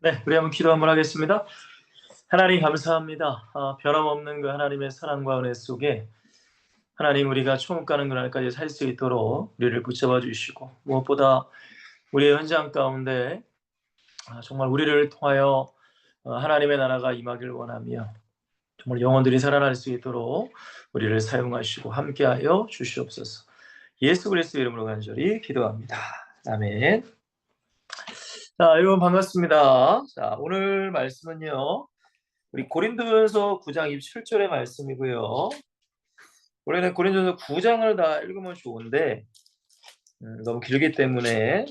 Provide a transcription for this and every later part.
네, 우리 한번 기도 한번 하겠습니다. 하나님 감사합니다. 변함없는 그 하나님의 사랑과 은혜 속에 하나님 우리가 초목 가는 그날까지 살 수 있도록 우리를 붙잡아 주시고 무엇보다 우리의 현장 가운데 정말 우리를 통하여 하나님의 나라가 임하길 원하며 정말 영혼들이 살아날 수 있도록 우리를 사용하시고 함께하여 주시옵소서. 예수 그리스도 이름으로 간절히 기도합니다. 아멘. 자, 여러분 반갑습니다. 자, 오늘 말씀은요. 우리 고린도전서 9장 27절의 말씀이고요. 원래는 고린도전서 9장을 다 읽으면 좋은데 너무 길기 때문에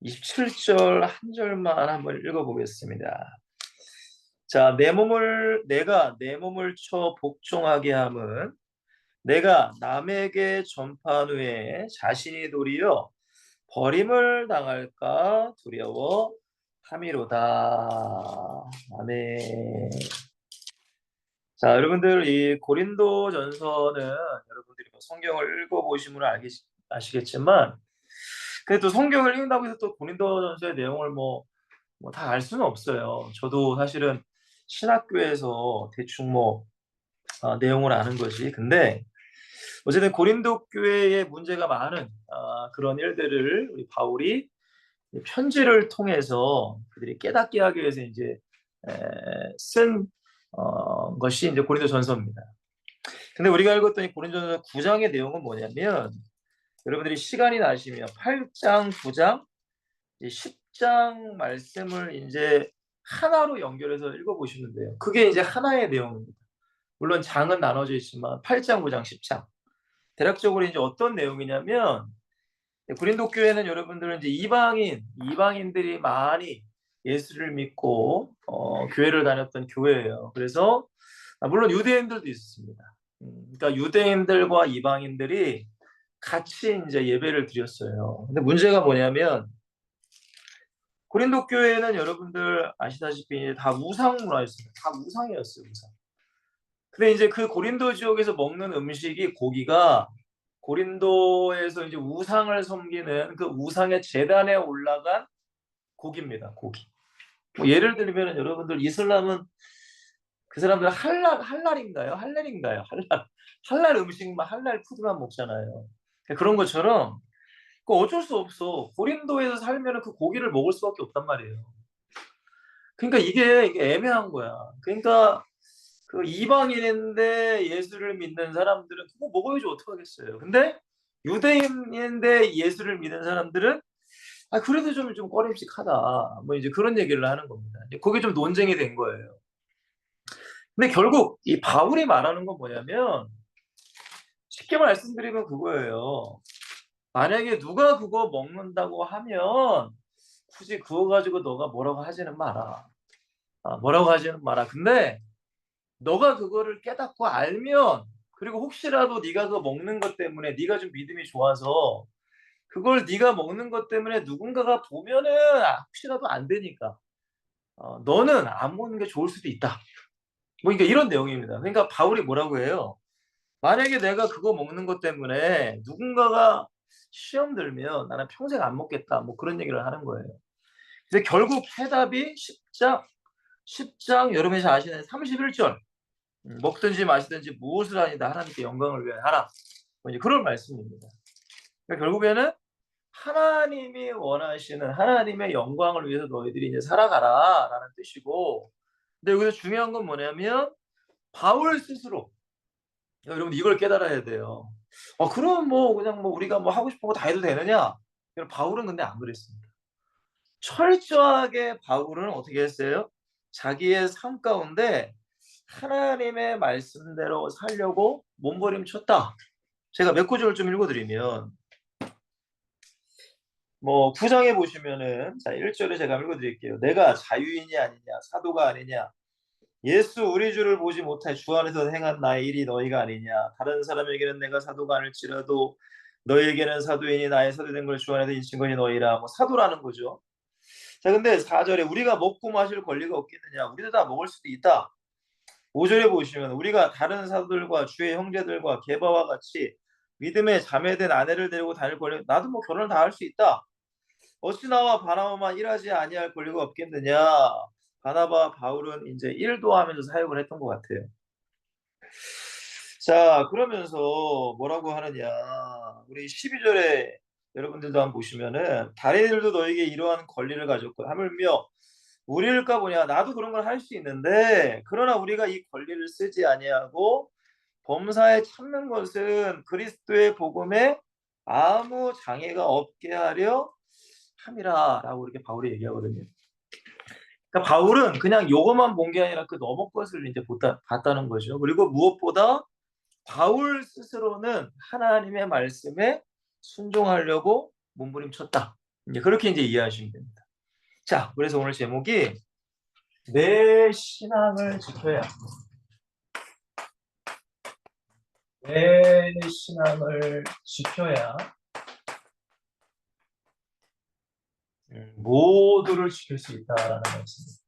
27절 한 절만 한번 읽어보겠습니다. 자, 내가 내 몸을 쳐 복종하게 함은 내가 남에게 전파한 후에 자신이 도리어 버림을 당할까 두려워 함이로다. 아멘. 자, 여러분들 이 고린도전서는 여러분들이 뭐 성경을 읽어보시면 아시겠지만 그래도 성경을 읽는다고 해서 또 고린도전서의 내용을 다 알 수는 없어요. 저도 사실은 신학교에서 대충 내용을 아는 것이 근데 어쨌든 고린도 교회에 문제가 많은 그런 일들을 우리 바울이 편지를 통해서 그들이 깨닫게 하기 위해서 이제 쓴 것이 이제 고린도전서입니다. 근데 우리가 읽었더니 고린도전서 9장의 내용은 뭐냐면 여러분들이 시간이 나시면 8장, 9장, 10장 말씀을 이제 하나로 연결해서 읽어보시면 돼요. 그게 이제 하나의 내용입니다. 물론 장은 나눠져 있지만 8장, 9장, 10장. 대략적으로 이제 어떤 내용이냐면 고린도 교회는 여러분들은 이제 이방인들이 많이 예수를 믿고 교회를 다녔던 교회예요. 그래서 물론 유대인들도 있었습니다. 그러니까 유대인들과 이방인들이 같이 이제 예배를 드렸어요. 근데 문제가 뭐냐면 고린도 교회는 여러분들 아시다시피 다 우상 문화였습니다. 다 우상이었어요, 우상. 근데 이제 그 고린도 지역에서 먹는 음식이 고기가 고린도에서 이제 우상을 섬기는 그 우상의 제단에 올라간 고기입니다. 고기. 뭐 예를 들면 여러분들 이슬람은 그 사람들 할랄인가요? 할랄인가요? 할랄 음식만 할랄 푸드만 먹잖아요. 그런 것처럼 그 어쩔 수 없어. 고린도에서 살면 그 고기를 먹을 수밖에 없단 말이에요. 그러니까 이게 애매한 거야. 그러니까 그 이방인인데 예수를 믿는 사람들은 그거 먹어야지 어떡하겠어요. 근데 유대인인데 예수를 믿는 사람들은 그래도 좀 꺼림칙하다. 뭐 이제 그런 얘기를 하는 겁니다. 그게 좀 논쟁이 된 거예요. 근데 결국 이 바울이 말하는 건 뭐냐면 쉽게 말씀드리면 그거예요. 만약에 누가 그거 먹는다고 하면 굳이 그거 가지고 너가 뭐라고 하지는 마라. 뭐라고 하지는 마라. 근데 너가 그거를 깨닫고 알면 그리고 혹시라도 네가 그거 먹는 것 때문에 네가 좀 믿음이 좋아서 그걸 네가 먹는 것 때문에 누군가가 보면은 혹시라도 안 되니까 너는 안 먹는 게 좋을 수도 있다. 뭐 그러니까 이런 내용입니다. 그러니까 바울이 뭐라고 해요? 만약에 내가 그거 먹는 것 때문에 누군가가 시험 들면 나는 평생 안 먹겠다. 뭐 그런 얘기를 하는 거예요. 근데 결국 해답이 10장 여러분이 잘 아시는 31절 먹든지 마시든지 무엇을 하니다 하나님께 영광을 위하여 하라. 뭐 이제 그런 말씀입니다. 그러니까 결국에는 하나님이 원하시는 하나님의 영광을 위해서 너희들이 이제 살아가라라는 뜻이고, 근데 여기서 중요한 건 뭐냐면 바울 스스로 여러분 이걸 깨달아야 돼요. 그럼 그냥 우리가 하고 싶은 거 다 해도 되느냐? 바울은 근데 안 그랬습니다. 철저하게 바울은 어떻게 했어요? 자기의 삶 가운데 하나님의 말씀대로 살려고 몸부림쳤다. 제가 몇 구절을 좀 읽어드리면 9장에 보시면은 자 1절에 제가 읽어드릴게요. 내가 자유인이 아니냐 사도가 아니냐 예수 우리 주를 보지 못해 주 안에서 행한 나의 일이 너희가 아니냐 다른 사람에게는 내가 사도가 아닐지라도 너희에게는 사도인이 나의 사도된 걸 주 안에서 인친 것이 너희라. 사도라는 거죠. 자 근데 4절에 우리가 먹고 마실 권리가 없겠느냐 우리도 다 먹을 수도 있다. 5절에 보시면 우리가 다른 사도들과 주의 형제들과 게바와 같이 믿음의 자매된 아내를 데리고 다닐 권리 나도 결혼을 다 할 수 있다. 어찌 나와 바나바만 일하지 아니할 권리가 없겠느냐. 바나바 바울은 이제 일도 하면서 사역을 했던 것 같아요. 자, 그러면서 뭐라고 하느냐. 우리 12절에 여러분들도 한번 보시면은 다른 이들도 너에게 이러한 권리를 가졌고 하물며 우리일까 보냐. 나도 그런 걸 할 수 있는데 그러나 우리가 이 권리를 쓰지 아니하고 범사에 참는 것은 그리스도의 복음에 아무 장애가 없게 하려 함이라라고 이렇게 바울이 얘기하거든요. 그러니까 바울은 그냥 요것만 본 게 아니라 그 너머 것을 이제 봤다는 거죠. 그리고 무엇보다 바울 스스로는 하나님의 말씀에 순종하려고 몸부림쳤다. 이제 그렇게 이제 이해하시면 됩니다. 자, 그래서 오늘 제목이 내 신앙을 지켜야. 내 신앙을 지켜야 모두를 지킬 수 있다라는 말씀입니다.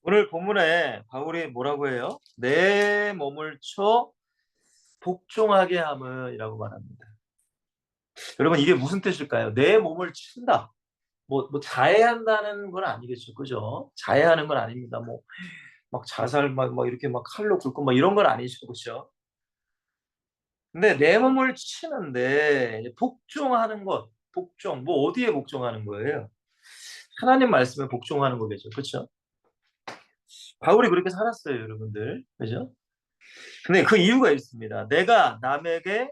오늘 본문에 바울이 뭐라고 해요? 내 몸을 쳐 복종하게 함이라고 말합니다. 여러분 이게 무슨 뜻일까요? 내 몸을 친다. 뭐 자해한다는 건 아니겠죠, 그죠? 자해하는 건 아닙니다. 뭐 막 자살 막 이렇게 막 칼로 긁고 막 이런 건 아니죠, 그죠? 근데 내 몸을 치는데 복종하는 것, 복종 뭐 어디에 복종하는 거예요? 하나님 말씀에 복종하는 거겠죠, 그렇죠? 바울이 그렇게 살았어요, 여러분들, 그죠? 근데 그 이유가 있습니다. 내가 남에게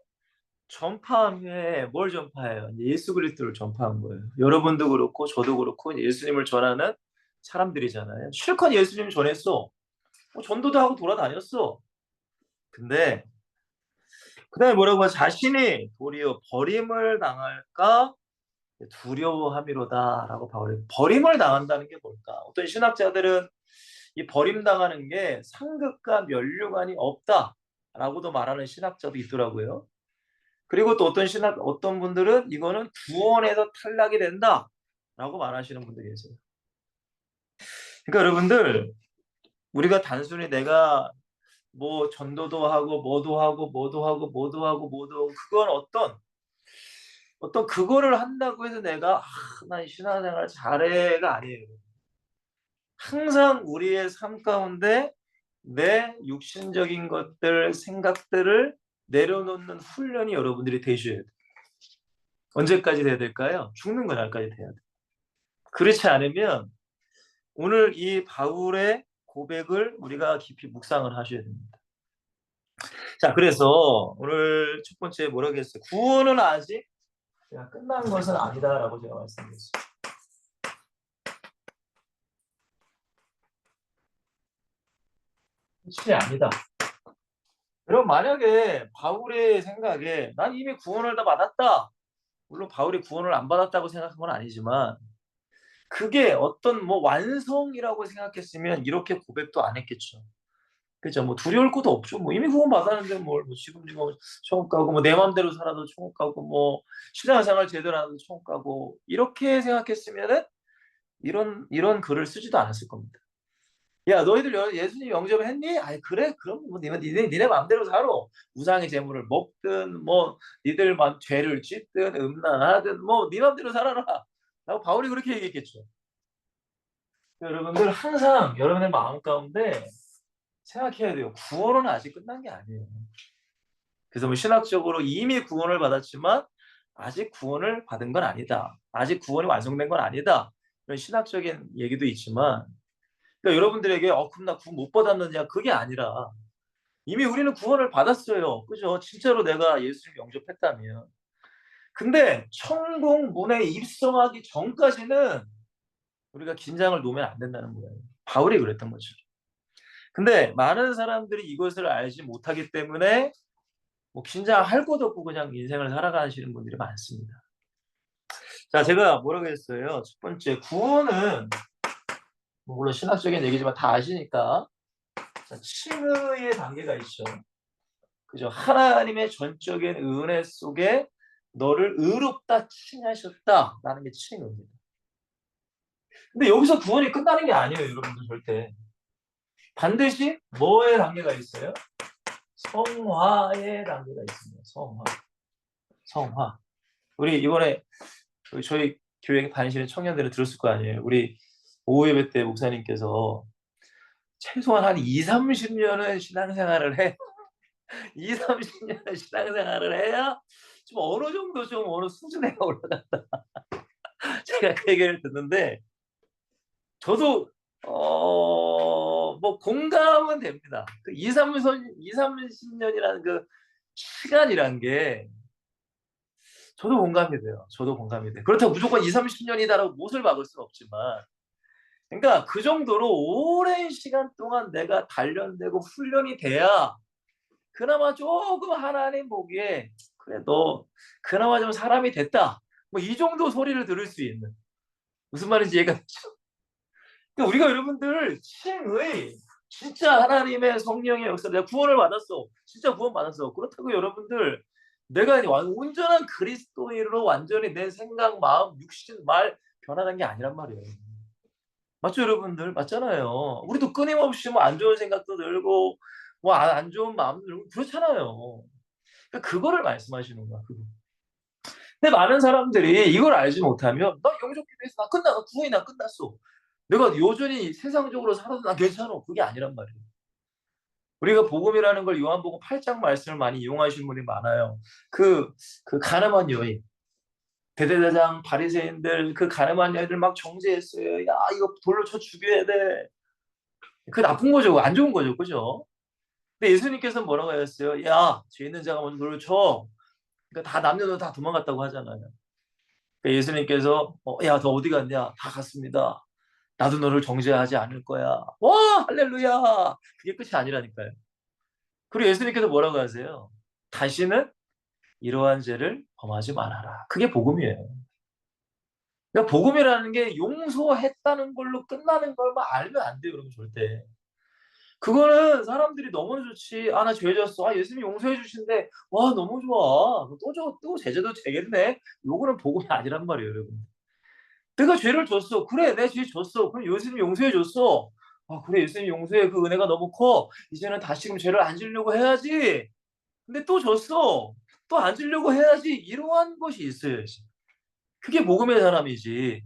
전파한 후에 뭘 전파해요? 예수 그리스도를 전파한 거예요. 여러분도 그렇고 저도 그렇고 예수님을 전하는 사람들이잖아요. 실컷 예수님 전했어. 전도도 하고 돌아다녔어. 근데 그다음에 뭐라고 하죠? 자신이 도리어 버림을 당할까 두려워함이로다라고 바울이 버림을 당한다는 게 뭘까? 어떤 신학자들은 이 버림당하는 게 상급과 면류관이 없다라고도 말하는 신학자도 있더라고요. 그리고 또 어떤 분들은 이거는 구원에서 탈락이 된다라고 말하시는 분들이 계세요. 그러니까 여러분들 우리가 단순히 내가 뭐 전도도 하고 뭐도 하고 뭐도 하고 뭐도 하고 뭐도 하고 그건 어떤 그거를 한다고 해서 내가 난 신앙생활 잘해가 아니에요. 항상 우리의 삶 가운데 내 육신적인 것들, 생각들을 내려놓는 훈련이 여러분들이 되셔야 돼요. 언제까지 돼야 될까요? 죽는 그날까지 돼야 돼요. 그렇지 않으면 오늘 이 바울의 고백을 우리가 깊이 묵상을 하셔야 됩니다. 자, 그래서 오늘 첫 번째 뭐라고 했어요? 구원은 아직 끝난 것은 아니다라고 제가 말씀드렸어요. 끝이 아니다. 그럼 만약에 바울의 생각에 난 이미 구원을 다 받았다. 물론 바울이 구원을 안 받았다고 생각한 건 아니지만 그게 어떤 뭐 완성이라고 생각했으면 이렇게 고백도 안 했겠죠. 그죠? 뭐 두려울 것도 없죠. 뭐 이미 구원 받았는데 뭐 지금 천국 가고 뭐 내 마음대로 살아도 천국 가고 뭐 신앙생활 제대로 하도 천국 가고 이렇게 생각했으면은 이런 글을 쓰지도 않았을 겁니다. 야, 너희들 예수님 영접을 했니? 아이, 그래? 그럼 뭐 니네 마음대로 살아. 우상의 재물을 먹든 뭐 니들 맘 죄를 짓든 음란하든 뭐 네 마음대로 살아라. 라고 바울이 그렇게 얘기했겠죠. 여러분들 항상 여러분의 마음 가운데 생각해야 돼요. 구원은 아직 끝난 게 아니에요. 그래서 뭐 신학적으로 이미 구원을 받았지만 아직 구원을 받은 건 아니다. 아직 구원이 완성된 건 아니다. 이런 신학적인 얘기도 있지만 그러니까 여러분들에게 그럼 나 구원 못 받았느냐 그게 아니라 이미 우리는 구원을 받았어요. 그죠? 진짜로 내가 예수를 영접했다면. 근데 천국 문에 입성하기 전까지는 우리가 긴장을 놓으면 안 된다는 거예요. 바울이 그랬던 거죠. 근데 많은 사람들이 이것을 알지 못하기 때문에 뭐 긴장할 것도 없고 그냥 인생을 살아가시는 분들이 많습니다. 자, 제가 뭐라고 했어요? 첫 번째, 구원은 뭐 물론 신학적인 얘기지만 다 아시니까 칭의의 단계가 있죠. 그죠? 하나님의 전적인 은혜 속에 너를 의롭다 칭하셨다라는 게 칭의입니다. 근데 여기서 구원이 끝나는 게 아니에요, 여러분들 절대. 반드시 뭐의 단계가 있어요? 성화의 단계가 있습니다. 성화. 우리 이번에 저희 교회 다니시는 청년들은 들었을 거 아니에요. 우리 오후 예배 때 목사님께서 최소한 한 2, 30년은 신앙생활을 해. 2, 30년은 신앙생활을 해야 좀 어느 정도 좀 어느 수준에 올라간다. 제가 그 얘기를 듣는데 저도 뭐 공감은 됩니다. 그 2, 30년이라는 그 시간이란 게 저도 공감이 돼요. 저도 공감이 돼요. 그렇다고 무조건 2, 30년이다라고 못을 박을 수는 없지만 그러니까 그 정도로 오랜 시간 동안 내가 단련되고 훈련이 돼야 그나마 조금 하나님 보기에 그래 너 그나마 좀 사람이 됐다. 뭐 이 정도 소리를 들을 수 있는 무슨 말인지 이해가 되죠? 그러니까 우리가 여러분들 칭의 진짜 하나님의 성령의 역사 내가 구원을 받았어. 진짜 구원 받았어. 그렇다고 여러분들 내가 온전한 그리스도인으로 완전히 내 생각, 마음, 육신, 말 변화한 게 아니란 말이에요. 맞죠, 여러분들? 맞잖아요. 우리도 끊임없이 뭐 안 좋은 생각도 들고 뭐 안 좋은 마음도 들고 그렇잖아요. 그러니까 그거를 말씀하시는 거야. 그거. 근데 많은 사람들이 이걸 알지 못하면 나 영접 기도해서 나 끝나 구원이 나 끝났어. 내가 여전히 세상적으로 살아도 나 괜찮아. 그게 아니란 말이에요. 우리가 복음이라는 걸 요한복음 8장 말씀을 많이 이용하시는 분이 많아요. 그 가늠한 여인, 대제사장 바리새인들 그 가늠한 여인들 막 정죄했어요. 야 이거 돌로 쳐 죽여야 돼. 그 나쁜 거죠. 안 좋은 거죠. 그죠? 근데 예수님께서 뭐라고 하셨어요? 야, 죄 있는 자가 먼저 돌을 쳐. 그러니까 다 남녀노소 다 도망갔다고 하잖아요. 그러니까 예수님께서 야, 너 어디 갔냐? 다 갔습니다. 나도 너를 정죄하지 않을 거야. 와, 할렐루야. 그게 끝이 아니라니까요. 그리고 예수님께서 뭐라고 하세요? 다시는 이러한 죄를 범하지 말아라. 그게 복음이에요. 그러니까 복음이라는 게 용서했다는 걸로 끝나는 걸만 알면 안 돼요, 여러분 절대. 그거는 사람들이 너무 좋지. 아, 나 죄 졌어. 아, 예수님 용서해 주신대. 와, 너무 좋아. 또 제재도 되겠네. 요거는 복음이 아니란 말이에요, 여러분. 내가 죄를 졌어. 그래, 내 죄 졌어. 그럼 예수님 용서해 줬어. 아, 그래, 예수님 용서해. 그 은혜가 너무 커. 이제는 다시금 죄를 안 지려고 해야지. 근데 또 졌어. 또 안 지려고 해야지. 이러한 것이 있어야지. 그게 복음의 사람이지.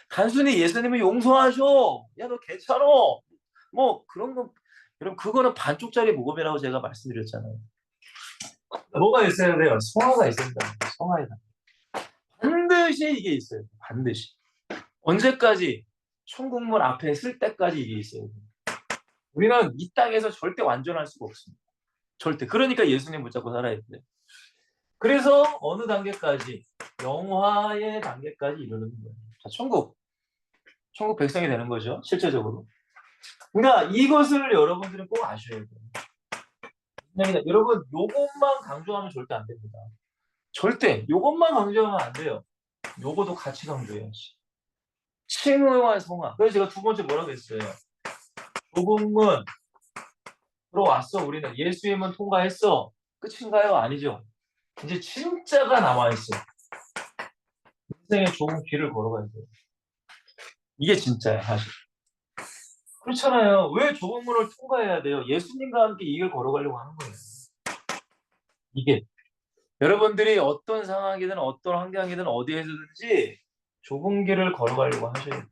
단순히 예수님이 용서하셔. 야, 너 괜찮아. 뭐 그런 거 여러분 그거는 반쪽짜리 복음이라고 제가 말씀드렸잖아요. 뭐가 있어야 돼요? 성화가 있어야 된다. 성화이다. 반드시 이게 있어요. 반드시. 언제까지? 천국문 앞에 쓸 때까지 이게 있어요. 우리는 이 땅에서 절대 완전할 수가 없습니다. 절대. 그러니까 예수님 붙잡고 살아야 돼요. 그래서 어느 단계까지? 영화의 단계까지 이르는 거예요. 자, 천국 백성이 되는 거죠. 실제적으로. 그러니까 이것을 여러분들은 꼭 아셔야 돼요. 여러분 요것만 강조하면 절대 안 됩니다. 절대 요것만 강조하면 안 돼요. 요거도 같이 강조해야지. 칭의와 성화. 그래서 제가 두 번째 뭐라고 했어요? 복음은 들어왔어. 우리는 예수님은 통과했어. 끝인가요? 아니죠. 이제 진짜가 남아있어. 인생의 좋은 길을 걸어가야 돼요. 이게 진짜야 사실. 그렇잖아요. 왜 좁은 문을 통과해야 돼요? 예수님과 함께 이 길을 걸어가려고 하는 거예요. 이게 여러분들이 어떤 상황이든 어떤 환경이든 어디에서든지 좁은 길을 걸어가려고 하셔야 돼요.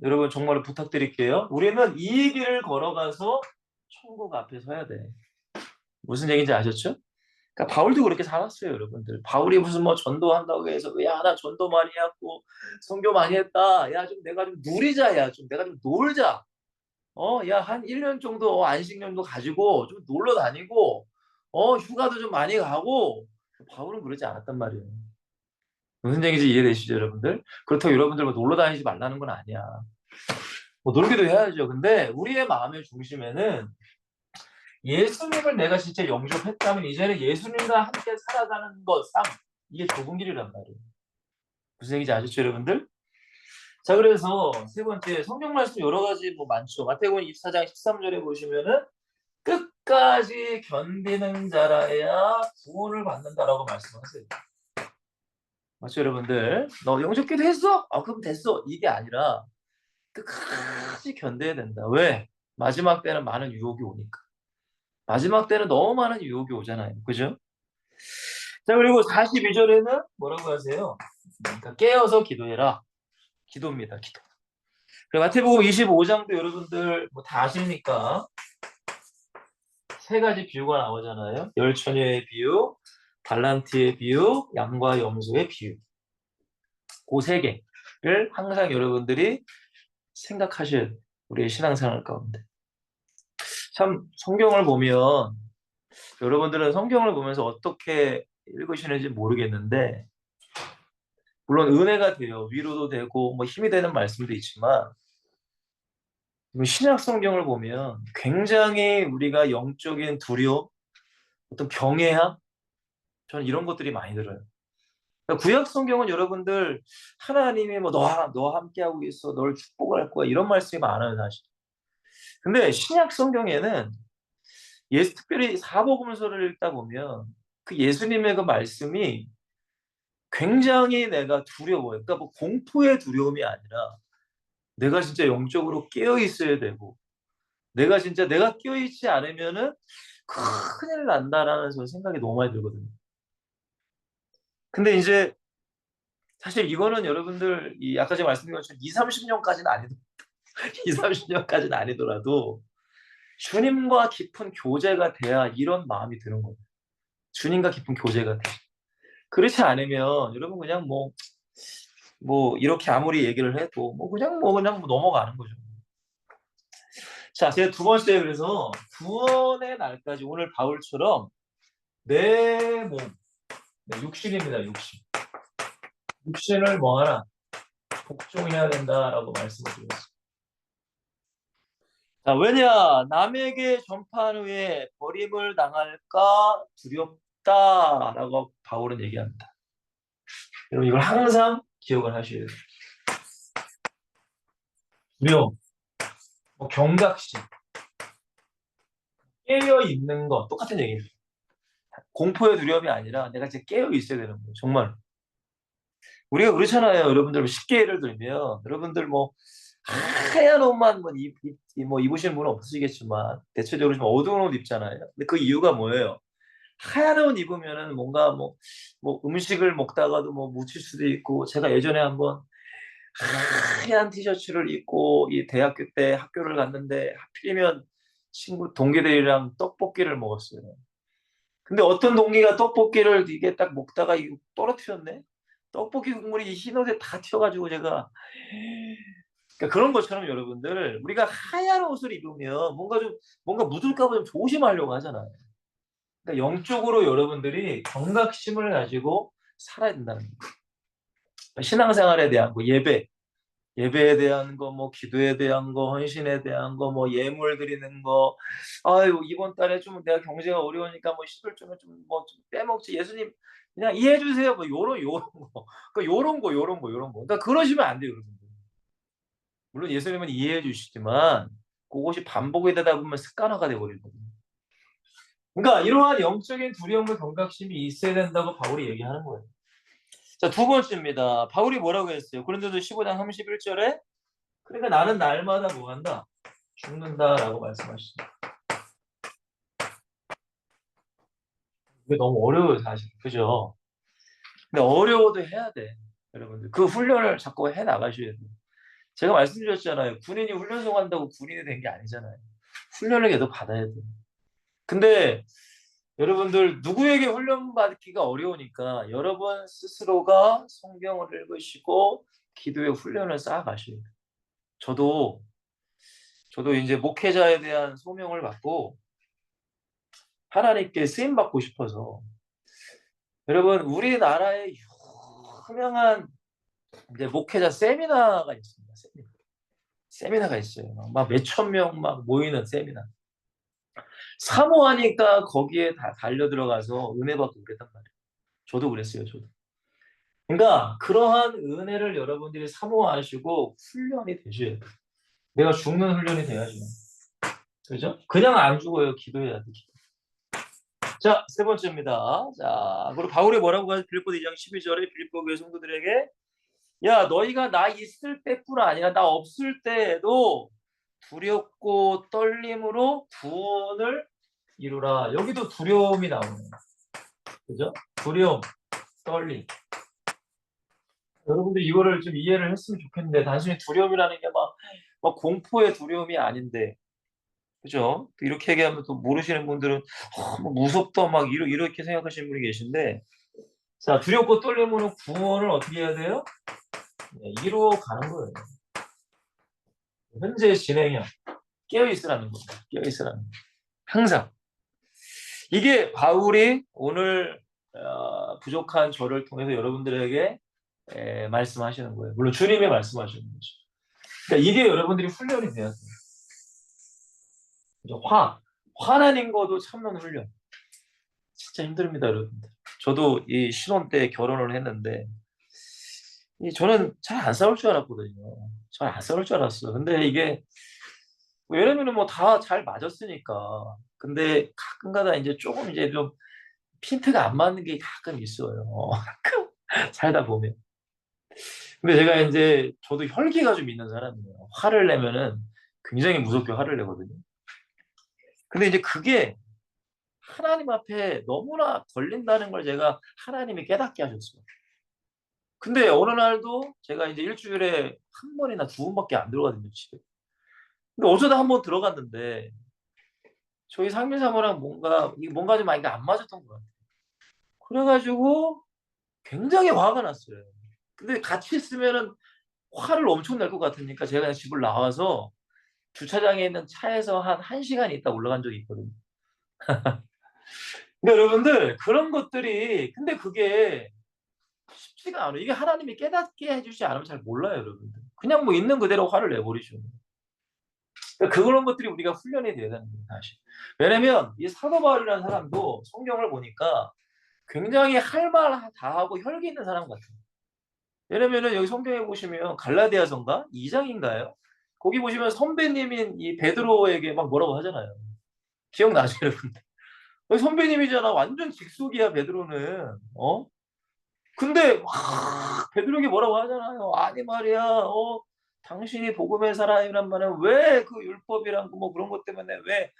여러분 정말로 부탁드릴게요. 우리는 이 길을 걸어가서 천국 앞에 서야 돼. 무슨 얘기인지 아셨죠? 그러니까 바울도 그렇게 살았어요, 여러분들. 바울이 무슨 뭐 전도한다고 해서 야, 나 전도 많이 했고 선교 많이 했다. 야, 좀 내가 좀 누리자. 야, 좀 내가 좀 놀자. 야, 한 1년 정도 안식년도 가지고 좀 놀러 다니고 휴가도 좀 많이 가고 바울은 그러지 않았단 말이에요. 무슨 얘기인지 이해되시죠, 여러분들? 그렇다고 여러분들 뭐 놀러 다니지 말라는 건 아니야. 뭐 놀기도 해야죠. 근데 우리의 마음의 중심에는 예수님을 내가 진짜 영접했다면 이제는 예수님과 함께 살아가는 것, 삶. 이게 좁은 길이란 말이에요. 무슨 얘기인지 아셨죠, 여러분들? 자, 그래서 세 번째, 성경 말씀 여러 가지 뭐 많죠. 마태복음 24장 13절에 보시면은 끝까지 견디는 자라야 구원을 받는다라고 말씀하세요. 맞죠, 여러분들? 너 영접기도 했어? 아, 그럼 됐어. 이게 아니라 끝까지 견뎌야 된다. 왜? 마지막 때는 많은 유혹이 오니까. 마지막 때는 너무 많은 유혹이 오잖아요. 그죠? 자, 그리고 42절에는 뭐라고 하세요? 그러니까 깨어서 기도해라. 기도입니다. 기도. 그리고 마태복음 25장도 여러분들 뭐 다 아십니까? 세 가지 비유가 나오잖아요. 열 처녀의 비유, 달란트의 비유, 양과 염소의 비유. 그 세 개를 항상 여러분들이 생각하셔야 돼요. 우리의 신앙생활 가운데. 참 성경을 보면 여러분들은 성경을 보면서 어떻게 읽으시는지 모르겠는데 물론 은혜가 돼요. 위로도 되고 뭐 힘이 되는 말씀도 있지만 신약 성경을 보면 굉장히 우리가 영적인 두려움, 어떤 경외함, 저는 이런 것들이 많이 들어요. 그러니까 구약 성경은 여러분들 하나님이 뭐 너와 함께하고 있어, 널 축복할 거야 이런 말씀이 많아요 사실. 근데 신약 성경에는 특별히 사복음서를 읽다 보면 그 예수님의 그 말씀이 굉장히 내가 두려워요. 그러니까 뭐 공포의 두려움이 아니라 내가 진짜 영적으로 깨어 있어야 되고 내가 진짜 내가 깨어 있지 않으면은 큰일 난다라는 생각이 너무 많이 들거든요. 근데 이제 사실 이거는 여러분들 아까 제가 말씀드린 것처럼 2, 30년까지는 아니더라도 2, 30년까지는 아니더라도 주님과 깊은 교제가 돼야 이런 마음이 드는 거예요. 주님과 깊은 교제가 돼. 그렇지 않으면 여러분 그냥 뭐 이렇게 아무리 얘기를 해도 그냥 넘어가는 거죠. 자, 제가 두 번째 그래서 구원의 날까지 오늘 바울처럼 내 몸, 육신입니다. 육신을 뭐 하나 복종해야 된다라고 말씀을 드렸습니다. 자, 왜냐 남에게 전파한 후에 버림을 당할까 두렵다라고 바울은 얘기합니다. 여러분 이걸 항상 기억을 하셔야 돼요. 두려움, 경각심, 깨어 있는 거 똑같은 얘기예요. 공포의 두려움이 아니라 내가 진짜 깨어 있어야 되는 거예요. 정말. 우리가 그렇잖아요. 여러분들 쉽게 예를 들면 여러분들 뭐 하얀 옷만 입으시는 분은 없으시겠지만 대체적으로 좀 어두운 옷 입잖아요. 근데 그 이유가 뭐예요? 하얀 옷 입으면은 뭔가 음식을 먹다가도 묻힐 수도 있고 제가 예전에 한번 하얀 티셔츠를 입고 이 대학교 때 학교를 갔는데 하필이면 친구 동기들이랑 떡볶이를 먹었어요. 근데 어떤 동기가 떡볶이를 이게 딱 먹다가 이거 떨어뜨렸네? 떡볶이 국물이 흰 옷에 다 튀어가지고 제가 그러니까 그런 것처럼 여러분들 우리가 하얀 옷을 입으면 뭔가 묻을까 봐 좀 조심하려고 하잖아요. 그러니까 영적으로 여러분들이 경각심을 가지고 살아야 된다는 거예요. 신앙생활에 대한 예배에 대한 거, 기도에 대한 거, 헌신에 대한 거, 예물 드리는 거. 아유, 이번 달에 좀 내가 경제가 어려우니까 11조는 좀 빼먹지. 예수님, 그냥 이해해 주세요. 요런 거. 그러니까 요런 거. 그러니까 그러시면 안 돼요, 여러분. 물론 예수님은 이해해 주시지만, 그것이 반복이 되다 보면 습관화가 되어버리거든요. 그러니까 이러한 영적인 두려움과 경각심이 있어야 된다고 바울이 얘기하는 거예요. 자, 두 번째입니다. 바울이 뭐라고 했어요? 고린도서 15장 31절에 그러니까 나는 날마다 뭐 한다? 죽는다라고 말씀하시죠. 이게 너무 어려워요, 사실. 그죠? 근데 어려워도 해야 돼. 여러분들. 그 훈련을 자꾸 해 나가셔야 돼요. 제가 말씀드렸잖아요. 군인이 훈련소 간다고 군인이 된 게 아니잖아요. 훈련을 계속 받아야 돼요. 근데 여러분들 누구에게 훈련받기가 어려우니까 여러분 스스로가 성경을 읽으시고 기도의 훈련을 쌓아가셔야 돼요. 저도 이제 목회자에 대한 소명을 받고 하나님께 쓰임 받고 싶어서 여러분 우리나라에 유명한 이제 목회자 세미나가 있습니다. 세미나가 있어요. 막 몇천 명 막 모이는 세미나. 사모하니까 거기에 다 달려 들어가서 은혜 받고 그랬단 말이에요. 저도 그랬어요. 저도. 그러니까 그러한 은혜를 여러분들이 사모하시고 훈련이 되셔야 돼요. 내가 죽는 훈련이 돼야죠. 그죠? 그냥 안 죽어요. 기도해야 돼. 자, 세 번째입니다. 자, 그리고 바울이 뭐라고 하죠? 빌립보 2장 12절에 빌립보 교회 성도들에게 야, 너희가 나 있을 때뿐 아니라 나 없을 때에도 두렵고 떨림으로 구원을 이루라. 여기도 두려움이 나오네요. 그죠? 두려움, 떨림. 여러분들 이거를 좀 이해를 했으면 좋겠는데 단순히 두려움이라는 게 막 공포의 두려움이 아닌데 그죠? 또 이렇게 얘기하면 또 모르시는 분들은 뭐 무섭다 막 이렇게 생각하시는 분이 계신데 자 두렵고 떨림으로 구원을 어떻게 해야 돼요? 네, 이루어 가는 거예요. 현재 진행형 깨어 있으라는 겁니다. 깨어 있으라는 거. 항상 이게 바울이 오늘 부족한 저를 통해서 여러분들에게 말씀하시는 거예요. 물론 주님이 말씀하시는 거죠. 그러니까 이게 여러분들이 훈련이 돼야 돼요. 그죠? 화나는 것도 참는 훈련. 진짜 힘듭니다, 여러분들. 저도 이 신혼 때 결혼을 했는데 저는 잘 안 싸울 줄 알았거든요. 잘 안 싸울 줄 알았어요. 근데 이게 왜냐면은 뭐 다 잘 맞았으니까. 근데 가끔가다 이제 조금 이제 좀 핀트가 안 맞는 게 가끔 있어요. 가끔 살다 보면. 근데 제가 이제 저도 혈기가 좀 있는 사람이에요. 화를 내면은 굉장히 무섭게 화를 내거든요. 근데 이제 그게 하나님 앞에 너무나 걸린다는 걸 제가 하나님이 깨닫게 하셨어요. 근데 어느 날도 제가 이제 일주일에 한 번이나 두 번밖에 안 들어가거든요, 집에. 근데 어쩌다 한 번 들어갔는데 저희 상민 사모랑 뭔가 좀 많이 안 맞았던 것 같아요. 그래가지고 굉장히 화가 났어요. 근데 같이 있으면은 화를 엄청 낼 것 같으니까 제가 그냥 집을 나와서 주차장에 있는 차에서 한 1시간 있다 올라간 적이 있거든요. 근데 여러분들 그런 것들이 근데 그게 쉽지가 않아요. 이게 하나님이 깨닫게 해주지 않으면 잘 몰라요, 여러분들. 그냥 뭐 있는 그대로 화를 내버리죠. 그러니까 그런 것들이 우리가 훈련이 돼야 되는 거예요, 다시. 왜냐면 이 사도 바울이라는 사람도 성경을 보니까 굉장히 할 말 다 하고 혈기 있는 사람 같아요. 왜냐면은 여기 성경에 보시면 갈라디아서인가 2장인가요? 거기 보시면 선배님인 이 베드로에게 막 뭐라고 하잖아요. 기억나죠, 여러분? 선배님이잖아. 완전 직속이야, 베드로는. 근데 막 베드로에게 뭐라고 하잖아요. 아니 말이야. 당신이 복음의 사람이란 말은 왜 그 율법이랑 뭐 그런 것 때문에 왜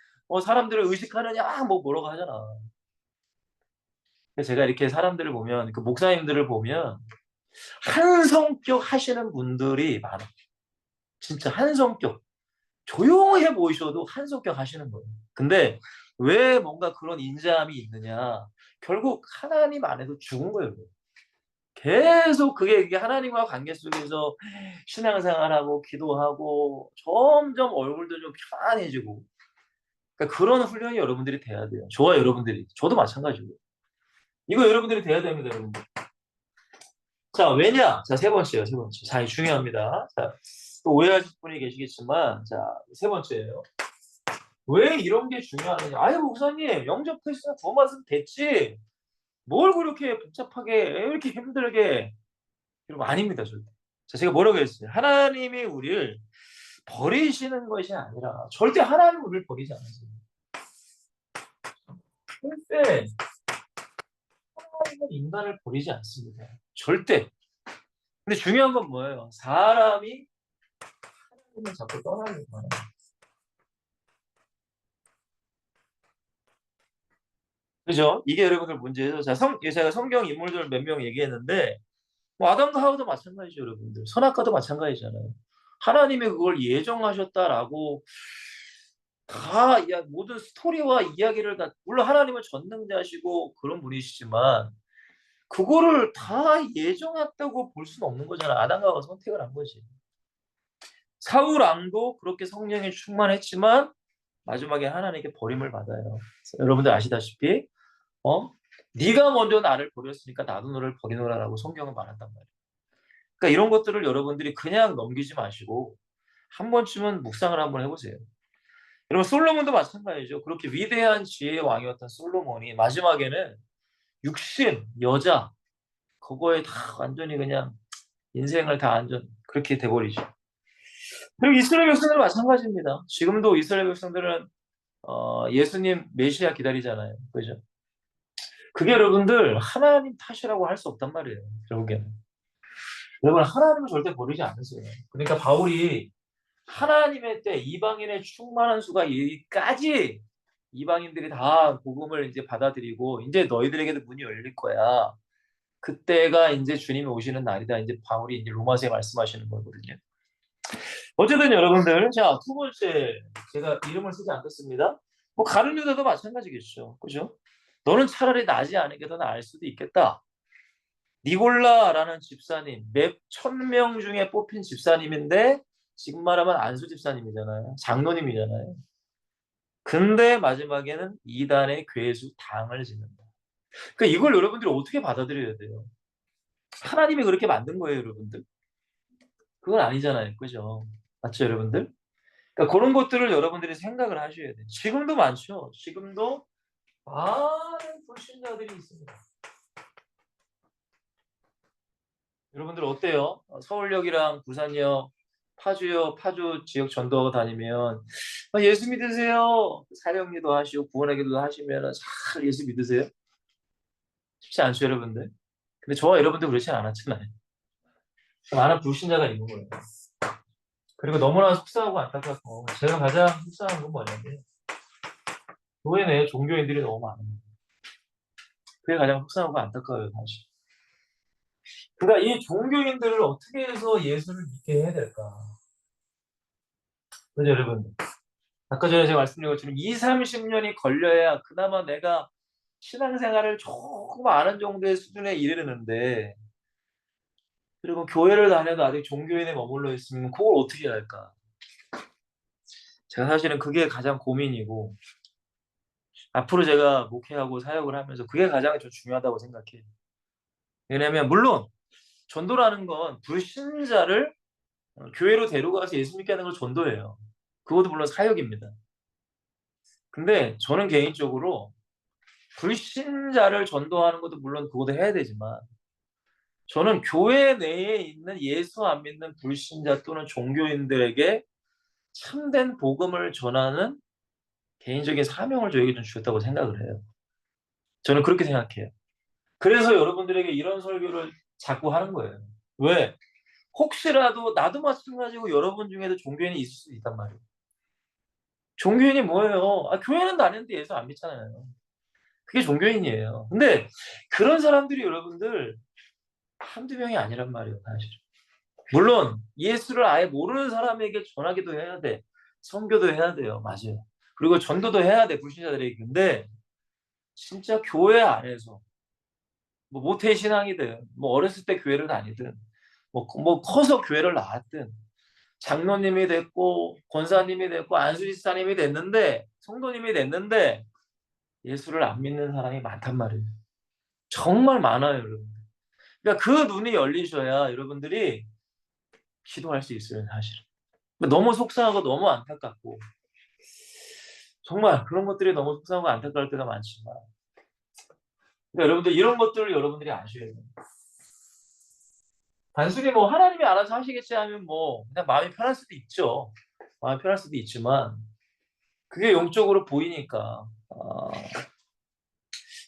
사람들을 의식하느냐 뭐 뭐라고 하잖아. 제가 이렇게 사람들을 보면 그 목사님들을 보면 한 성격 하시는 분들이 많아. 진짜 한 성격. 조용해 보이셔도 한 성격 하시는 거예요. 근데 왜 뭔가 그런 인자함이 있느냐? 결국 하나님 안에서 죽은 거예요. 계속 그게 이게 하나님과 관계 속에서 신앙생활하고 기도하고 점점 얼굴도 좀 편안해지고 그러니까 그런 훈련이 여러분들이 돼야 돼요. 저와 여러분들이 저도 마찬가지고 이거 여러분들이 돼야 됩니다, 여러분들. 자 왜냐? 자 세 번째요, 세 번째. 자 중요합니다. 자, 또 오해하실 분이 계시겠지만 자 세 번째예요. 왜 이런 게 중요하느냐? 아유 목사님 영접 했으면 구원 받으면 됐지. 뭘 그렇게 복잡하게 왜 이렇게 힘들게 여러분 아닙니다, 절대. 자, 제가 뭐라고 했어요? 하나님이 우리를 버리시는 것이 아니라 절대 하나님이 우리를 버리지 않으세요. 절대 하나님은 인간을 버리지 않습니다. 절대. 근데 중요한 건 뭐예요? 사람이 하나님을 자꾸 떠나는 거예요. 그죠? 이게 여러분들 문제예요. 자, 제가 성경 인물들 몇 명 얘기했는데 뭐 아담과 하와도 마찬가지죠, 여러분들. 선악과도 마찬가지잖아요. 하나님이 그걸 예정하셨다라고 다 모든 스토리와 이야기를 다 물론 하나님은 전능자시고 그런 분이시지만 그거를 다 예정했다고 볼 수는 없는 거잖아. 아담과 하와가 선택을 한 거지. 사울 왕도 그렇게 성령에 충만했지만 마지막에 하나님께 버림을 받아요. 여러분들 아시다시피 네가 먼저 나를 버렸으니까 나도 너를 버리노라라고 성경은 말한단 말이에요. 그러니까 이런 것들을 여러분들이 그냥 넘기지 마시고 한 번쯤은 묵상을 한번 해보세요. 여러분 솔로몬도 마찬가지죠. 그렇게 위대한 지혜의 왕이었던 솔로몬이 마지막에는 육신, 여자 그거에 다 완전히 그냥 인생을 다 완전 그렇게 돼버리죠. 그리고 이스라엘 백성들은 마찬가지입니다. 지금도 이스라엘 백성들은 예수님 메시아 기다리잖아요. 그죠? 그게 여러분들 하나님 탓이라고 할 수 없단 말이에요. 결국에는. 여러분 하나님은 절대 버리지 않으세요. 그러니까 바울이 하나님의 때 이방인의 충만한 수가 여기까지 이방인들이 다 복음을 이제 받아들이고 이제 너희들에게도 문이 열릴 거야. 그때가 이제 주님이 오시는 날이다. 이제 바울이 이제 로마서에 말씀하시는 거거든요. 어쨌든 여러분들, 자, 두 번째, 제가 이름을 쓰지 않겠습니다. 뭐 가룟 유다도 마찬가지겠죠. 그죠? 너는 차라리 나지 않은 게 더 나을 수도 있겠다. 니골라라는 집사님, 몇 1000명 중에 뽑힌 집사님인데 지금 말하면 안수 집사님이잖아요. 장로님이잖아요. 근데 마지막에는 이단의 괴수 당을 짓는다. 그러니까 이걸 여러분들이 어떻게 받아들여야 돼요? 하나님이 그렇게 만든 거예요, 여러분들. 그건 아니잖아요. 그죠? 맞죠, 여러분들? 그러니까 그런 것들을 여러분들이 생각을 하셔야 돼요. 지금도 많죠. 지금도 많은 불신자들이 있습니다. 여러분들 어때요? 서울역이랑 부산역, 파주역, 파주 지역 전도하고 다니면 예수 믿으세요. 사령기도 하시고 구원하기도 하시면 잘 예수 믿으세요? 쉽지 않죠, 여러분들. 근데 저와 여러분들 그렇지 않았잖아요. 많은 불신자가 있는 거예요. 그리고 너무나 속상하고 안타깝고 제가 가장 속상한 건 뭐냐면 교회 내에 종교인들이 너무 많아요. 그게 가장 속상하고 안타까워요, 사실. 그러니까 이 종교인들을 어떻게 해서 예수를 믿게 해야 될까? 그죠, 여러분? 아까 전에 제가 말씀드린 것처럼 2, 30년이 걸려야 그나마 내가 신앙생활을 조금 아는 정도의 수준에 이르는데 그리고 교회를 다녀도 아직 종교인에 머물러 있으면 그걸 어떻게 해야 할까? 제가 사실은 그게 가장 고민이고 앞으로 제가 목회하고 사역을 하면서 그게 가장 좀 중요하다고 생각해요. 왜냐하면 물론 전도라는 건 불신자를 교회로 데려가서 예수 믿게 하는 걸 전도예요. 그것도 물론 사역입니다. 근데 저는 개인적으로 불신자를 전도하는 것도 물론 그것도 해야 되지만 저는 교회 내에 있는 예수 안 믿는 불신자 또는 종교인들에게 참된 복음을 전하는 개인적인 사명을 저에게 좀 주셨다고 생각을 해요. 저는 그렇게 생각해요. 그래서 여러분들에게 이런 설교를 자꾸 하는 거예요. 왜? 혹시라도 나도 마찬가지고 여러분 중에도 종교인이 있을 수 있단 말이에요. 종교인이 뭐예요? 교회는 다녔는데 예수 안 믿잖아요. 그게 종교인이에요. 근데 그런 사람들이 여러분들 한두 명이 아니란 말이에요, 사실. 물론 예수를 아예 모르는 사람에게 전하기도 해야 돼. 선교도 해야 돼요. 맞아요. 그리고 전도도 해야 돼, 불신자들에게. 근데 진짜 교회 안에서 뭐 모태 신앙이든 뭐 어렸을 때 교회를 다니든 뭐 커서 교회를 나왔든 장로님이 됐고 권사님이 됐고 안수집사님이 됐는데 성도님이 됐는데 예수를 안 믿는 사람이 많단 말이에요. 정말 많아요, 여러분. 그러니까 그 눈이 열리셔야 여러분들이 기도할 수 있어요, 사실은. 너무 속상하고 너무 안타깝고 정말 그런 것들이 너무 속상하고 안타까울 때가 많지만 그러니까 여러분들 이런 것들을 여러분들이 아셔야 돼요. 단순히 뭐 하나님이 알아서 하시겠지 하면 뭐 그냥 마음이 편할 수도 있죠. 마음이 편할 수도 있지만 그게 영적으로 보이니까 그러니까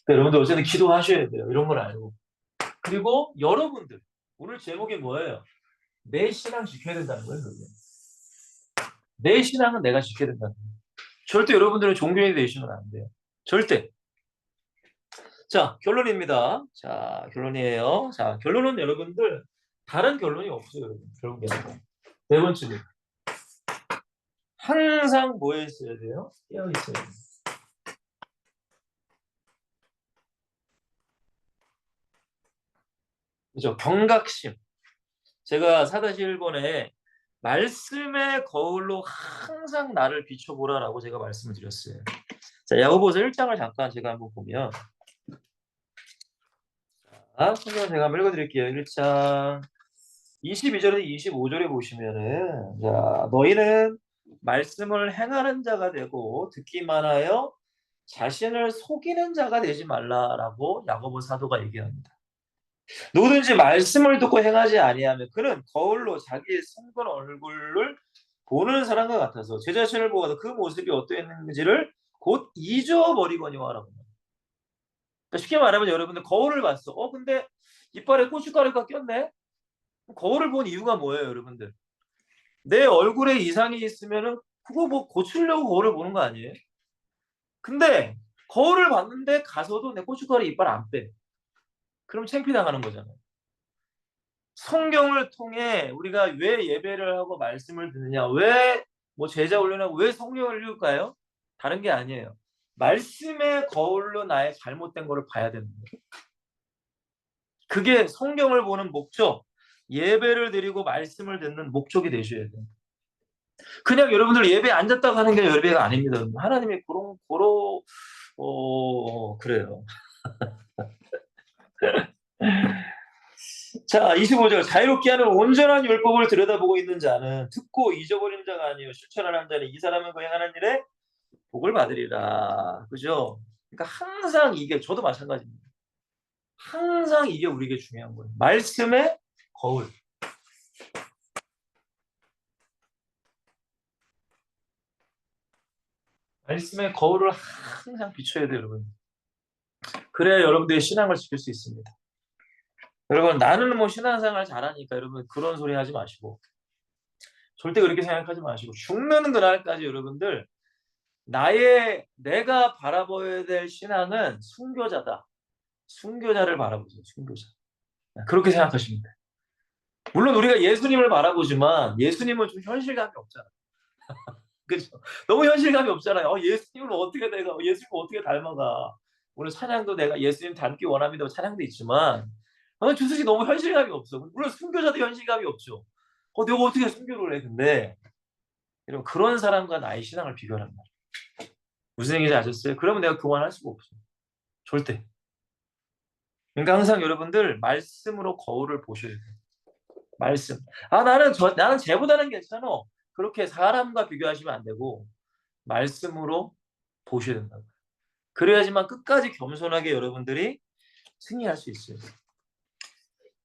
여러분들 어쨌든 기도하셔야 돼요. 이런 걸 알고. 그리고 여러분들 오늘 제목이 뭐예요? 내 신앙 지켜야 된다는 거예요. 그게. 내 신앙은 내가 지켜야 된다는 거예요. 절대 여러분들은 종교인이 되시면 안 돼요. 절대. 자, 결론입니다. 자, 결론이에요. 자, 결론은 여러분들 다른 결론이 없어요. 여러분. 결국에는. 네 번째는 항상 뭐 했어야 돼요? 깨어 있어야 돼요. 그죠? 경각심. 제가 4-1번에 말씀의 거울로 항상 나를 비춰보라라고 제가 말씀을 드렸어요. 자, 야고보서 1장을 잠깐 제가 한번 보면 성경 제가 한번 읽어드릴게요. 1장 22절에서 25절에 보시면은 자, 너희는 말씀을 행하는 자가 되고 듣기만 하여 자신을 속이는 자가 되지 말라라고 야고보 사도가 얘기합니다. 누구든지 말씀을 듣고 행하지 아니하면 그는 거울로 자기의 성전 얼굴을 보는 사람과 같아서 제 자신을 보고도 그 모습이 어떠했는지를 곧 잊어버리거니와라고. 그러니까 쉽게 말하면 여러분들 거울을 봤어. 근데 이빨에 고춧가루가 꼈네. 거울을 본 이유가 뭐예요, 여러분들? 내 얼굴에 이상이 있으면은 그거 뭐 고치려고 거울을 보는 거 아니에요? 근데 거울을 봤는데 가서도 내 고춧가루 이빨 안 빼. 그럼 창피당하는 거잖아요. 성경을 통해 우리가 왜 예배를 하고 말씀을 듣느냐, 왜 뭐 제자 훈련하고 왜 성경을 읽을까요? 다른 게 아니에요. 말씀의 거울로 나의 잘못된 거를 봐야 되는 거예요. 그게 성경을 보는 목적, 예배를 드리고 말씀을 듣는 목적이 되셔야 돼요. 그냥 여러분들 예배에 앉았다고 하는 게 예배가 아닙니다. 하나님이 그래요. 자, 25절. 자유롭게 하는 온전한 율법을 들여다보고 있는 자는 듣고 잊어버리는 자가 아니요 실천하는 자는 이 사람은 그 행하는 일에 복을 받으리라. 그죠? 그러니까 항상 이게, 저도 마찬가지입니다. 항상 이게 우리에게 중요한 거예요. 말씀의 거울. 말씀의 거울을 항상 비춰야 돼요, 여러분. 그래야 여러분들의 신앙을 지킬 수 있습니다. 여러분, 나는 뭐 신앙생활 잘하니까 여러분 그런 소리 하지 마시고, 절대 그렇게 생각하지 마시고, 죽는 그날까지 여러분들 내가 바라봐야 될 신앙은 순교자다. 순교자를 바라보세요. 순교자. 그렇게 생각하시면 돼요. 물론 우리가 예수님을 바라보지만 예수님은 좀 현실감이 없잖아요. 그죠? 너무 현실감이 없잖아요. 예수님을 어떻게 예수님을 어떻게 닮아가. 오늘 찬양도 내가 예수님 닮기 원합니다. 찬양도 있지만 주석이 너무 현실감이 없어. 물론 순교자도 현실감이 없죠. 내가 어떻게 순교를 해. 근데 여러분, 그런 사람과 나의 신앙을 비교하란 말이에요. 무슨 얘기인지 아셨어요? 그러면 내가 교만할 수가 없어요. 절대. 그러니까 항상 여러분들 말씀으로 거울을 보셔야 돼요. 말씀. 나는 쟤보다는 괜찮아. 그렇게 사람과 비교하시면 안 되고 말씀으로 보셔야 된다고. 그래야지만 끝까지 겸손하게 여러분들이 승리할 수 있어요.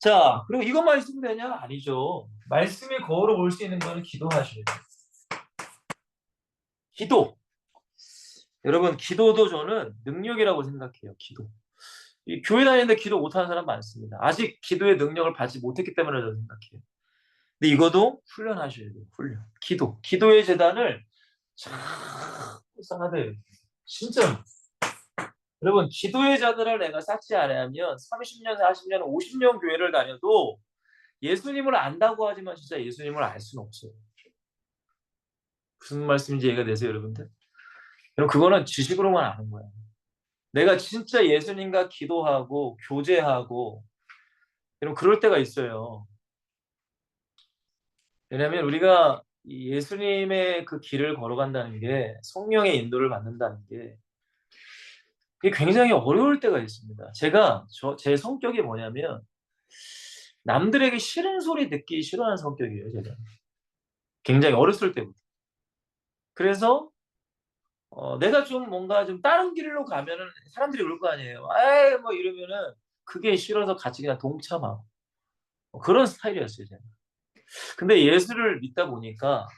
자, 그리고 이것만 있으면 되냐? 아니죠. 말씀의 거울을 볼 수 있는 거는 기도하셔야 돼요. 기도. 여러분, 기도도 저는 능력이라고 생각해요. 기도. 이 교회 다니는데 기도 못하는 사람 많습니다. 아직 기도의 능력을 받지 못했기 때문에 저는 생각해요. 근데 이것도 훈련하셔야 돼요. 훈련. 기도의 재단을 자꾸 쌓아야 돼요. 진짜. 여러분, 기도의 자들을 내가 쌓지 않으면 30년, 40년, 50년 교회를 다녀도 예수님을 안다고 하지만 진짜 예수님을 알 수는 없어요. 무슨 말씀인지 이해가 되세요, 여러분들? 여러분, 그거는 지식으로만 아는 거예요. 내가 진짜 예수님과 기도하고 교제하고 여러분, 그럴 때가 있어요. 왜냐하면 우리가 예수님의 그 길을 걸어간다는 게, 성령의 인도를 받는다는 게, 그게 굉장히 어려울 때가 있습니다. 제 성격이 뭐냐면 남들에게 싫은 소리 듣기 싫어하는 성격이에요, 제가. 굉장히 어렸을 때부터. 그래서 내가 좀 뭔가 좀 다른 길로 가면은 사람들이 그럴 거 아니에요. 에이 뭐 이러면은 그게 싫어서 같이 그냥 동참하고 그런 스타일이었어요, 제가. 근데 예수를 믿다 보니까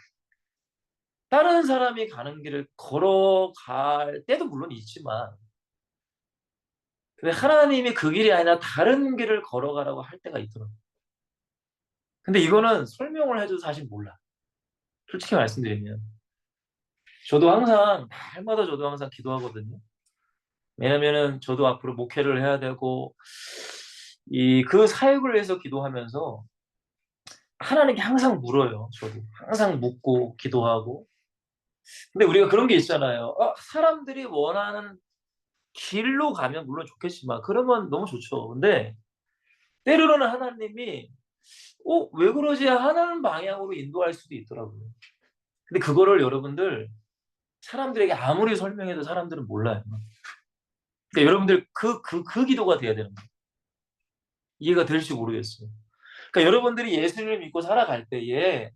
다른 사람이 가는 길을 걸어갈 때도 물론 있지만, 근데 하나님이 그 길이 아니라 다른 길을 걸어가라고 할 때가 있더라고요. 근데 이거는 설명을 해도 사실 몰라. 솔직히 말씀드리면. 저도 항상 기도하거든요. 왜냐면은 저도 앞으로 목회를 해야 되고, 그 사역을 위해서 기도하면서 하나님께 항상 물어요. 저도. 항상 묻고 기도하고. 근데 우리가 그런 게 있잖아요. 사람들이 원하는 길로 가면 물론 좋겠지만, 그러면 너무 좋죠. 근데 때로는 하나님이 왜 그러지 하는 방향으로 인도할 수도 있더라고요. 근데 그거를 여러분들, 사람들에게 아무리 설명해도 사람들은 몰라요. 그러니까 여러분들 그 기도가 돼야 되는 거예요. 이해가 될지 모르겠어요. 그러니까 여러분들이 예수님을 믿고 살아갈 때에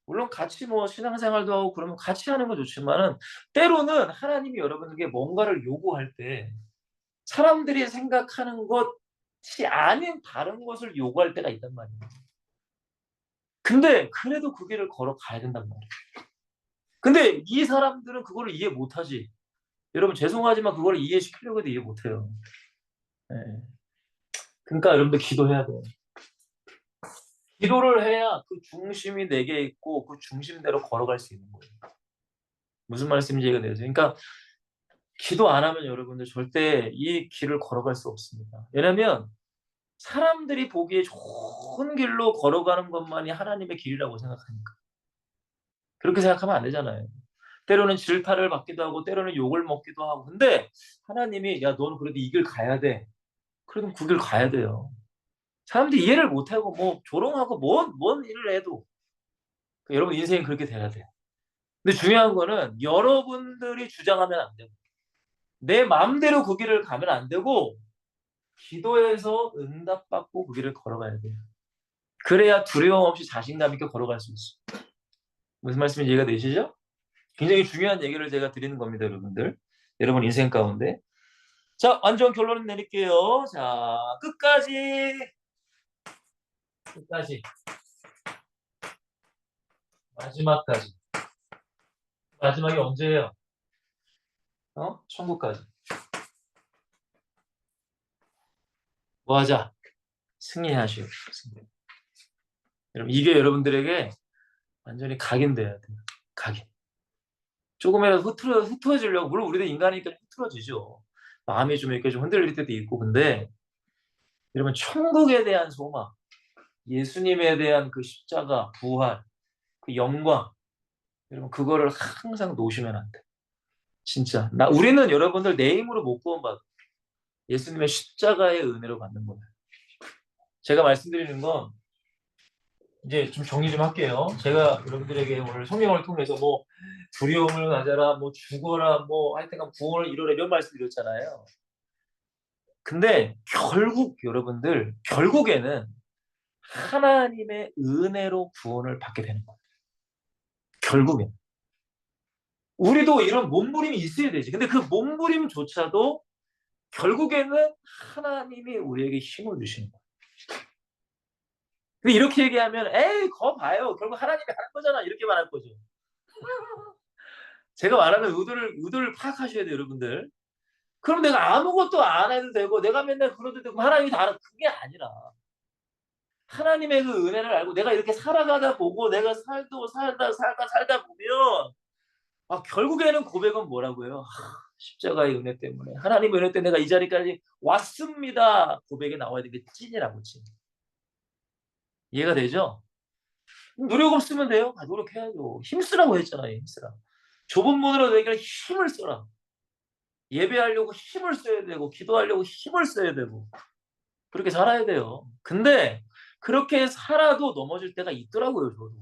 물론 같이 뭐 신앙생활도 하고 그러면 같이 하는 건 좋지만은, 때로는 하나님이 여러분에게 뭔가를 요구할 때 사람들이 생각하는 것이 아닌 다른 것을 요구할 때가 있단 말이에요. 근데 그래도 그 길을 걸어가야 된단 말이에요. 근데 이 사람들은 그거를 이해 못하지. 여러분 죄송하지만 그거를 이해시키려고 해도 이해 못해요. 네. 그러니까 여러분들 기도해야 돼요. 기도를 해야 그 중심이 내게 있고 그 중심대로 걸어갈 수 있는 거예요. 무슨 말씀인지 이해가 되죠? 그러니까 기도 안 하면 여러분들 절대 이 길을 걸어갈 수 없습니다. 왜냐면 사람들이 보기에 좋은 길로 걸어가는 것만이 하나님의 길이라고 생각하니까. 그렇게 생각하면 안 되잖아요. 때로는 질타를 받기도 하고 때로는 욕을 먹기도 하고. 근데 하나님이 야 너는 그래도 이 길 가야 돼. 그러면 그 길 가야 돼요. 사람들이 이해를 못하고 뭐 조롱하고 뭔 일을 해도 여러분 인생이 그렇게 돼야 돼요. 근데 중요한 거는 여러분들이 주장하면 안 되고 내 마음대로 그 길을 가면 안 되고 기도해서 응답받고 그 길을 걸어가야 돼요. 그래야 두려움 없이 자신감 있게 걸어갈 수 있어요. 무슨 말씀인지 이해가 되시죠? 굉장히 중요한 얘기를 제가 드리는 겁니다, 여러분들. 여러분 인생 가운데. 자, 완전 결론을 내릴게요. 자, 끝까지, 마지막까지. 마지막이 언제예요? 천국까지. 뭐 하자? 승리하시오. 여러분, 이게 여러분들에게 완전히 각인돼야 돼요. 각인. 조금이라도 흐트러지려고, 물론 우리도 인간이니까 흐트러지죠. 마음이 좀 이렇게 좀 흔들릴 때도 있고, 근데 여러분, 천국에 대한 소망, 예수님에 대한 그 십자가, 부활, 그 영광, 여러분, 그거를 항상 놓으시면 안 돼. 진짜. 우리는 여러분들 내 힘으로 못 구원받아. 예수님의 십자가의 은혜로 받는 거예요. 제가 말씀드리는 건 이제 좀 정리 좀 할게요. 제가 여러분들에게 오늘 성경을 통해서 뭐 두려움을 가져라, 뭐 죽어라, 뭐 하여튼간 구원을 이루라 이런 말씀 드렸잖아요. 근데 결국에는 하나님의 은혜로 구원을 받게 되는 거예요. 결국엔. 우리도 이런 몸부림이 있어야 되지. 근데 그 몸부림조차도 결국에는 하나님이 우리에게 힘을 주시는 거예요. 근데 이렇게 얘기하면 에이 거 봐요. 결국 하나님이 하는 거잖아. 이렇게 말할 거죠. 제가 말하는 의도를 파악하셔야 돼요, 여러분들. 그럼 내가 아무것도 안 해도 되고 내가 맨날 그러도 되고 하나님이 다 알아. 그게 아니라 하나님의 그 은혜를 알고 내가 이렇게 살아가다 보고 내가 살다 보면 결국에는 고백은 뭐라고요? 십자가의 은혜 때문에 하나님의 은혜 때문에 내가 이 자리까지 왔습니다. 고백이 나와야 되는 게 찐이라고 찐. 이해가 되죠? 노력 없으면 돼요? 노력해야죠. 힘쓰라고 했잖아요. 힘쓰라. 좁은 문으로 너희가 힘을 써라. 예배하려고 힘을 써야 되고 기도하려고 힘을 써야 되고 그렇게 살아야 돼요. 근데 그렇게 살아도 넘어질 때가 있더라고요. 저도.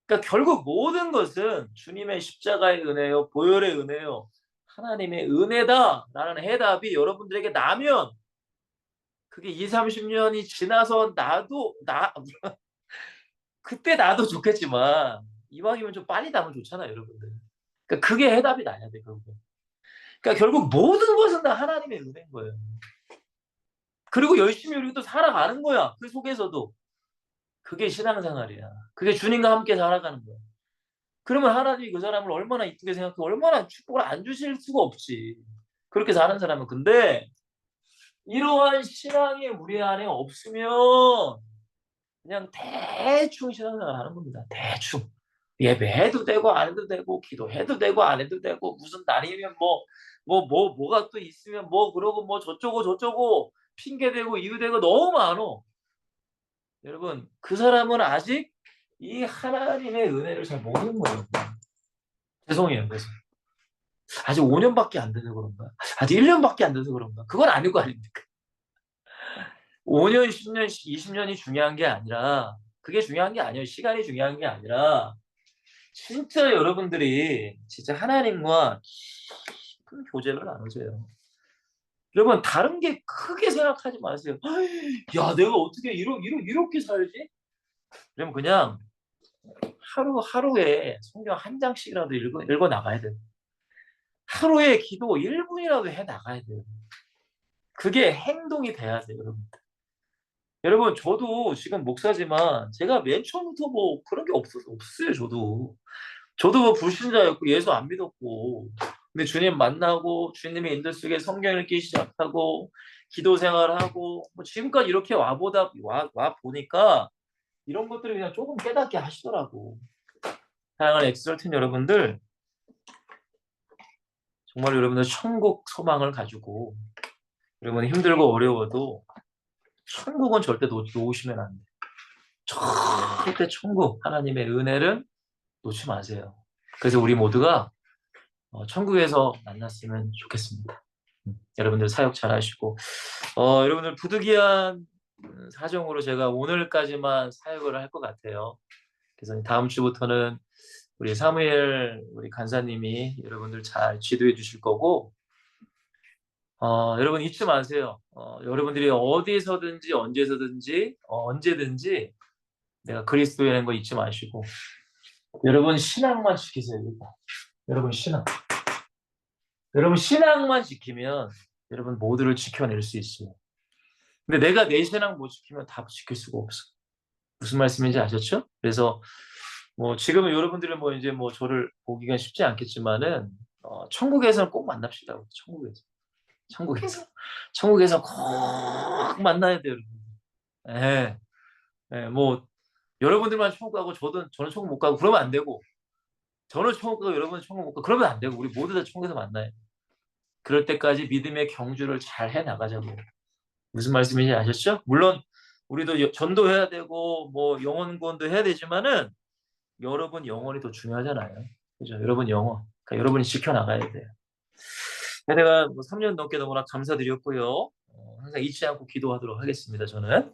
그러니까 결국 모든 것은 주님의 십자가의 은혜요. 보혈의 은혜요. 하나님의 은혜다라는 해답이 여러분들에게 나면 그게 20-30년이 지나서 그때 나도 좋겠지만 이왕이면 좀 빨리 나면 좋잖아요, 여러분들. 그러니까 그게 해답이 나야 돼, 결국. 그러니까 결국 모든 것은 다 하나님의 은혜인 거예요. 그리고 열심히 우리도 살아가는 거야. 그 속에서도. 그게 신앙생활이야. 그게 주님과 함께 살아가는 거야. 그러면 하나님이 그 사람을 얼마나 이쁘게 생각하고 얼마나 축복을 안 주실 수가 없지. 그렇게 사는 사람은. 근데 이러한 신앙이 우리 안에 없으면 그냥 대충 신앙생활 하는 겁니다. 대충. 예배해도 되고 안 해도 되고 기도해도 되고 안 해도 되고 무슨 날이면 뭐가 또 있으면 뭐 그러고 뭐 저쩌고 핑계대고 이유대고 너무 많어. 여러분 그 사람은 아직 이 하나님의 은혜를 잘 모르는 거예요. 죄송해요. 그래서 아직 5년밖에 안 돼서 그런가? 아직 1년밖에 안 돼서 그런가? 그건 아닐 거 아닙니까? 5년, 10년, 20년이 중요한 게 아니라 그게 중요한 게 아니에요. 시간이 중요한 게 아니라 진짜 여러분들이 진짜 하나님과 깊은 교제를 나누세요. 여러분 다른 게 크게 생각하지 마세요. 야 내가 어떻게 이렇게 살지? 그러면 그냥 하루에 성경 한 장씩이라도 읽어 나가야 돼요. 하루에 기도 1분이라도 해 나가야 돼요. 그게 행동이 돼야 돼요, 여러분. 여러분, 저도 지금 목사지만 제가 맨 처음부터 뭐 그런 게 없어요, 저도. 저도 뭐 불신자였고 예수 안 믿었고. 근데 주님 만나고 주님의 인도 속에 성경 읽기 시작하고 기도 생활하고 뭐 지금까지 이렇게 와 보니까 이런 것들을 그냥 조금 깨닫게 하시더라고. 사랑하는 엑설튼 여러분들, 정말 여러분들 천국 소망을 가지고 여러분 힘들고 어려워도 천국은 절대 놓으시면 안 돼요. 절대 천국, 하나님의 은혜를 놓지 마세요. 그래서 우리 모두가 천국에서 만났으면 좋겠습니다. 여러분들 사역 잘 하시고, 여러분들 부득이한 사정으로 제가 오늘까지만 사역을 할 것 같아요. 그래서 다음 주부터는 우리 사무엘 우리 간사님이 여러분들 잘 지도해 주실 거고, 여러분 잊지 마세요. 여러분들이 어디서든지 언제든지 내가 그리스도라는 거 잊지 마시고, 여러분 신앙만 지키세요. 여러분 신앙만 지키면 여러분 모두를 지켜낼 수 있어요. 근데 내가 내 신앙 못 지키면 다 지킬 수가 없어. 무슨 말씀인지 아셨죠? 그래서 뭐 지금은 여러분들은 뭐 이제 뭐 저를 보기가 쉽지 않겠지만은 천국에서는 꼭 만납시다. 천국에서 꼭 만나야 돼요. 예, 예, 뭐 여러분들만 천국 가고 저는 천국 못 가고 그러면 안 되고, 저는 천국 가고 여러분은 천국 못 가고 그러면 안 되고, 우리 모두 다 천국에서 만나요. 그럴 때까지 믿음의 경주를 잘 해 나가자고요. 무슨 말씀인지 아셨죠? 물론 우리도 전도해야 되고 뭐 영혼 구원도 해야 되지만은 여러분 영혼이 더 중요하잖아요. 그죠? 여러분 영혼. 그러니까 여러분이 지켜나가야 돼요. 내가 뭐 3년 넘게 너무나 감사드렸고요. 항상 잊지 않고 기도하도록 하겠습니다. 저는.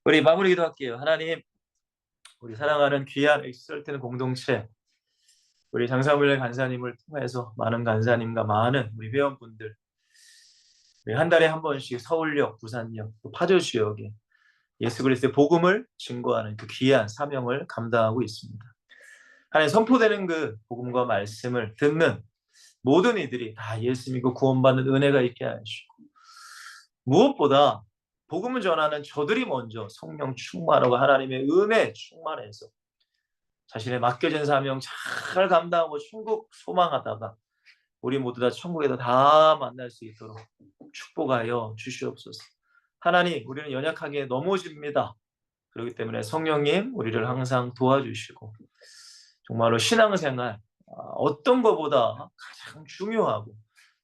우리 마무리 기도할게요. 하나님, 우리 사랑하는 귀한 엑설텐 공동체, 우리 장사물래 간사님을 통해서 많은 간사님과 많은 우리 회원분들, 우리 한 달에 한 번씩 서울역, 부산역, 또 파주 지역에 예수 그리스도의 복음을 증거하는 그 귀한 사명을 감당하고 있습니다. 하나님, 선포되는 그 복음과 말씀을 듣는 모든 이들이 다 예수 믿고 구원받는 은혜가 있게 하시고, 무엇보다 복음을 전하는 저들이 먼저 성령 충만하고 하나님의 은혜 충만해서 자신의 맡겨진 사명 잘 감당하고 천국 소망하다가 우리 모두 다 천국에서 다 만날 수 있도록 축복하여 주시옵소서. 하나님, 우리는 연약하게 넘어집니다. 그렇기 때문에 성령님 우리를 항상 도와주시고, 정말로 신앙생활 어떤 것보다 가장 중요하고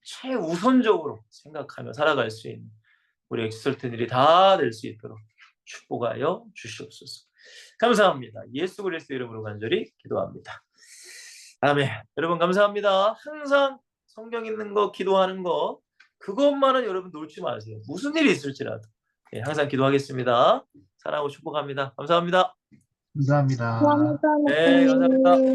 최우선적으로 생각하며 살아갈 수 있는 우리 엑설튼들이 다 될 수 있도록 축복하여 주시옵소서. 감사합니다. 예수 그리스도 이름으로 간절히 기도합니다. 아멘. 여러분 감사합니다. 항상 성경 읽는 거, 기도하는 거, 그것만은 여러분 놓지 마세요. 무슨 일이 있을지라도 항상 기도하겠습니다. 사랑하고 축복합니다. 감사합니다. 감사합니다. 감사합니다, 네, 감사합니다. 목사님.